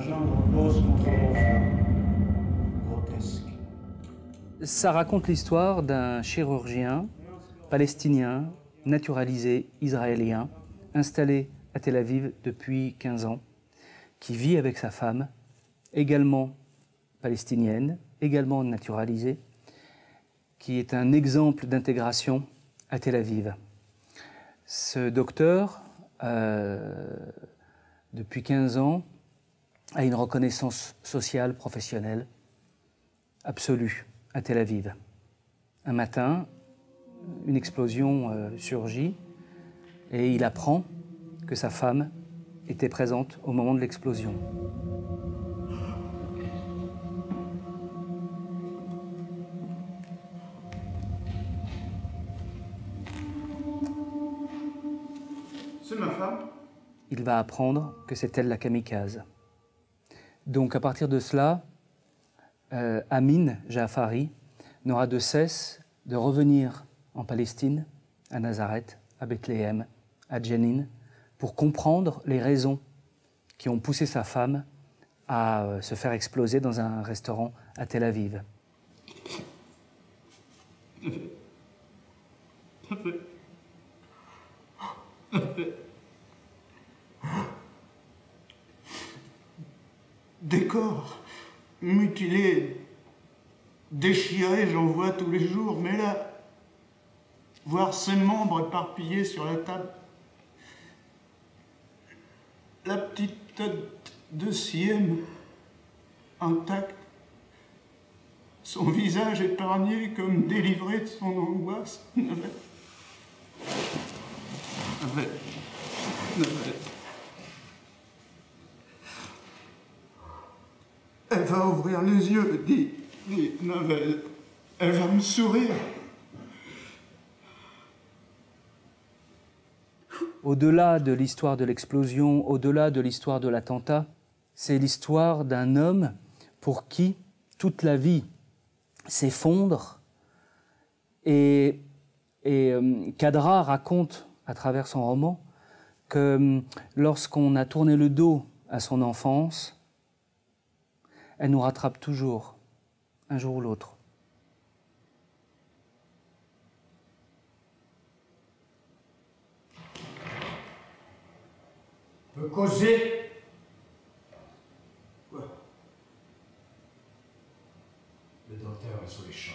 gendre pose contre mon front. Grotesque. Ça raconte l'histoire d'un chirurgien palestinien, naturalisé israélien, installé à Tel Aviv depuis 15 ans, qui vit avec sa femme, également palestinienne, également naturalisée, qui est un exemple d'intégration à Tel Aviv. Ce docteur, depuis 15 ans, a une reconnaissance sociale, professionnelle, absolue à Tel Aviv. Un matin, une explosion surgit et il apprend que sa femme était présente au moment de l'explosion. C'est ma femme. Il va apprendre que c'est elle la kamikaze. Donc à partir de cela, Amin Jaafari n'aura de cesse de revenir en Palestine, à Nazareth, à Bethléem, à Jenin, pour comprendre les raisons qui ont poussé sa femme à se faire exploser dans un restaurant à Tel Aviv. Des corps mutilés, déchirés, j'en vois tous les jours, mais là, voir ses membres éparpillés sur la table, la petite tête de Siem intacte, son visage épargné comme délivré de son angoisse. Elle va ouvrir les yeux, dit Navel. Elle va me sourire. Au-delà de l'histoire de l'explosion, au-delà de l'histoire de l'attentat, c'est l'histoire d'un homme pour qui toute la vie s'effondre. Et Kadra raconte, à travers son roman, que lorsqu'on a tourné le dos à son enfance, elle nous rattrape toujours, un jour ou l'autre. On peut causer. Quoi? Le docteur est sous les champs.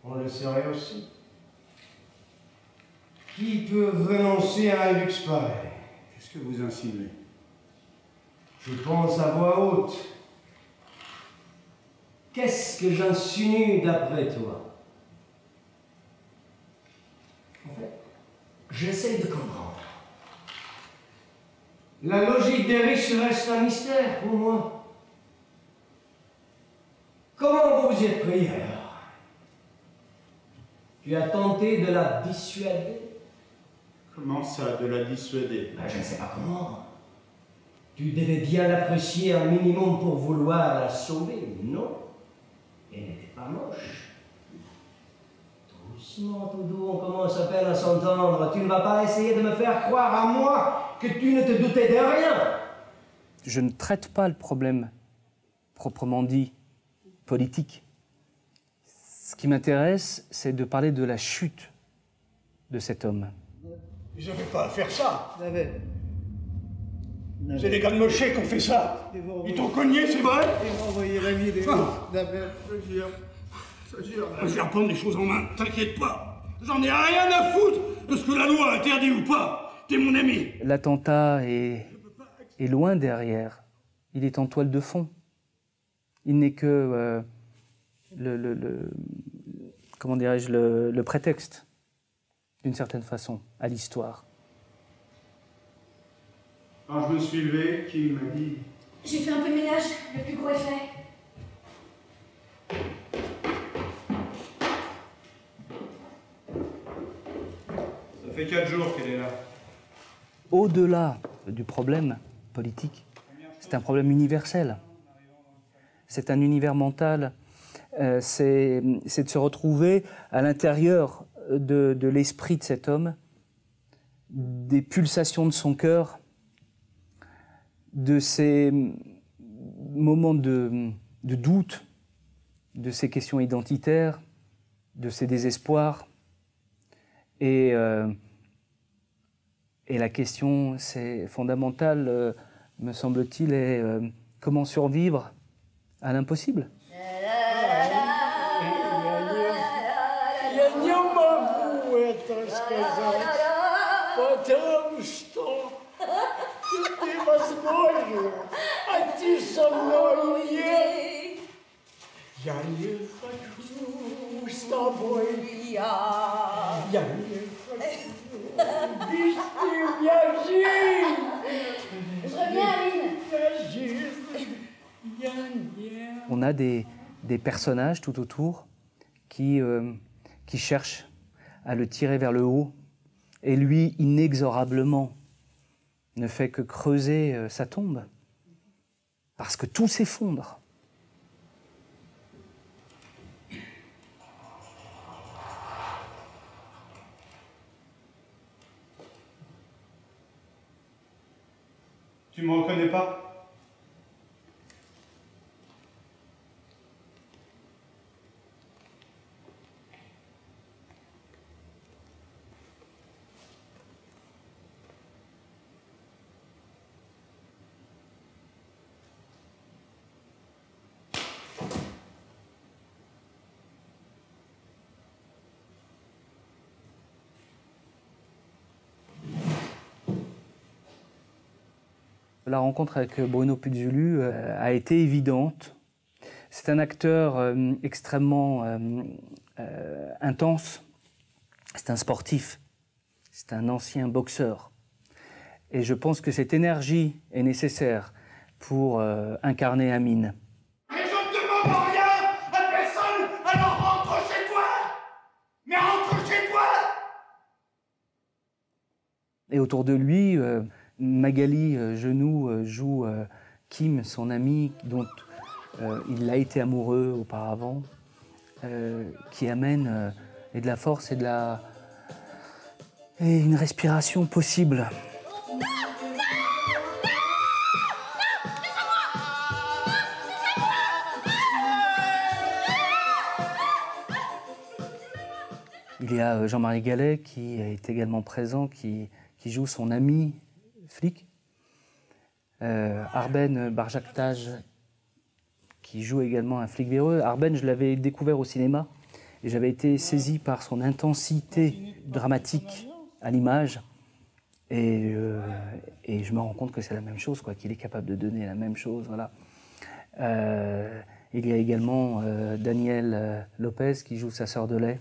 On le saurait aussi. Qui peut renoncer à un luxe pareil? Qu'est-ce que vous insinuez? Je pense à voix haute. Qu'est-ce que j'insinue d'après toi? En fait, j'essaie de comprendre. La logique des riches reste un mystère pour moi. Comment vous vous y êtes pris alors? Tu as tenté de la dissuader? Comment ça, de la dissuader? Ben, je ne sais pas comment. Tu devais bien l'apprécier un minimum pour vouloir la sauver, non? Elle n'était pas moche. Doucement, tout doux, on commence à peine à s'entendre. Tu ne vas pas essayer de me faire croire à moi que tu ne te doutais de rien. Je ne traite pas le problème, proprement dit, politique. Ce qui m'intéresse, c'est de parler de la chute de cet homme. Ils n'avaient pas à faire ça. C'est les gars de Moshe qui ont fait ça. Ils t'ont cogné, c'est vrai? Ils m'ont envoyé la vidéo d'Abel, je jure. Je jure. Je vais reprendre les choses en main, t'inquiète pas. J'en ai rien à foutre de ce que la loi interdit ou pas. T'es mon ami. L'attentat est loin derrière. Il est en toile de fond. Il n'est que comment dirais-je, le prétexte, d'une certaine façon, à l'histoire. Quand je me suis levé, qui m'a dit... J'ai fait un peu de ménage, le plus gros est fait. Ça fait 4 jours qu'elle est là. Au-delà du problème politique, c'est un problème universel. C'est un univers mental. C'est de se retrouver à l'intérieur de l'esprit de cet homme, des pulsations de son cœur, de ces moments de doute, de ces questions identitaires, de ces désespoirs. Et la question, c'est fondamental, me semble-t-il, est comment survivre à l'impossible. Я не могу это сказать, потому что невозможно. А ты со мной нет. Я не хочу с тобой. Я не хочу. Без тебя жизнь. Je reviens, Aline. Я жизнь. Я не... On a des personnages tout autour qui cherchent à le tirer vers le haut. Et lui, inexorablement, ne fait que creuser sa tombe. Parce que tout s'effondre. Tu me reconnais pas? La rencontre avec Bruno Puzulu a été évidente. C'est un acteur extrêmement intense. C'est un sportif. C'est un ancien boxeur. Et je pense que cette énergie est nécessaire pour incarner Amine. Mais je ne demande rien à personne, alors rentre chez toi! Mais rentre chez toi! Et autour de lui, Magali Genoux joue Kim, son amie, dont il a été amoureux auparavant, qui amène et de la force et et une respiration possible. Il y a Jean-Marie Gallet qui est également présent, qui joue son ami flic. Arben Barjaktaj qui joue également un flic véreux. Arben, je l'avais découvert au cinéma et j'avais été saisi par son intensité dramatique à l'image. Et je me rends compte que c'est la même chose, quoi, qu'il est capable de donner la même chose. Voilà. Il y a également Daniel Lopez qui joue sa sœur de lait.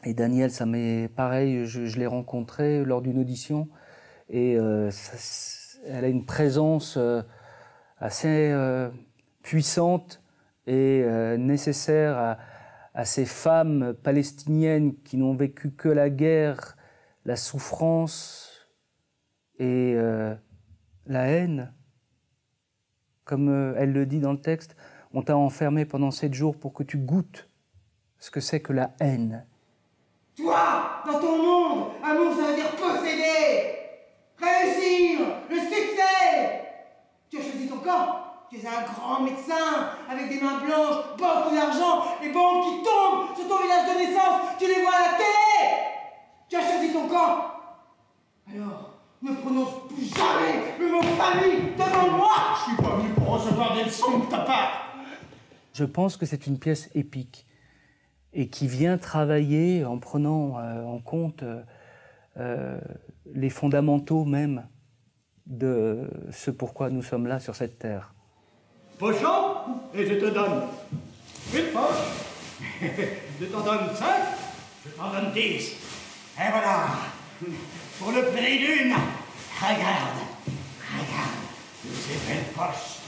Et Daniel, ça m'est pareil, je l'ai rencontré lors d'une audition et elle a une présence assez puissante et nécessaire à ces femmes palestiniennes qui n'ont vécu que la guerre, la souffrance et la haine. Comme elle le dit dans le texte, on t'a enfermé pendant 7 jours pour que tu goûtes ce que c'est que la haine. Toi, dans ton monde, amour, ça veut dire posséder, réussir, le succès. Tu as choisi ton camp. Tu es un grand médecin, avec des mains blanches, beaucoup d'argent, les bombes qui tombent sur ton village de naissance, tu les vois à la télé. Tu as choisi ton camp. Alors, ne prononce plus jamais le mot famille devant moi. Je suis pas venu pour recevoir des leçons de ta part. Je pense que c'est une pièce épique et qui vient travailler en prenant en compte les fondamentaux même de ce pourquoi nous sommes là sur cette terre. Pochon, et je te donne une poche. Je t'en donne 5, je t'en donne 10. Et voilà, pour le prix d'une. Regarde, regarde, ces belles poches.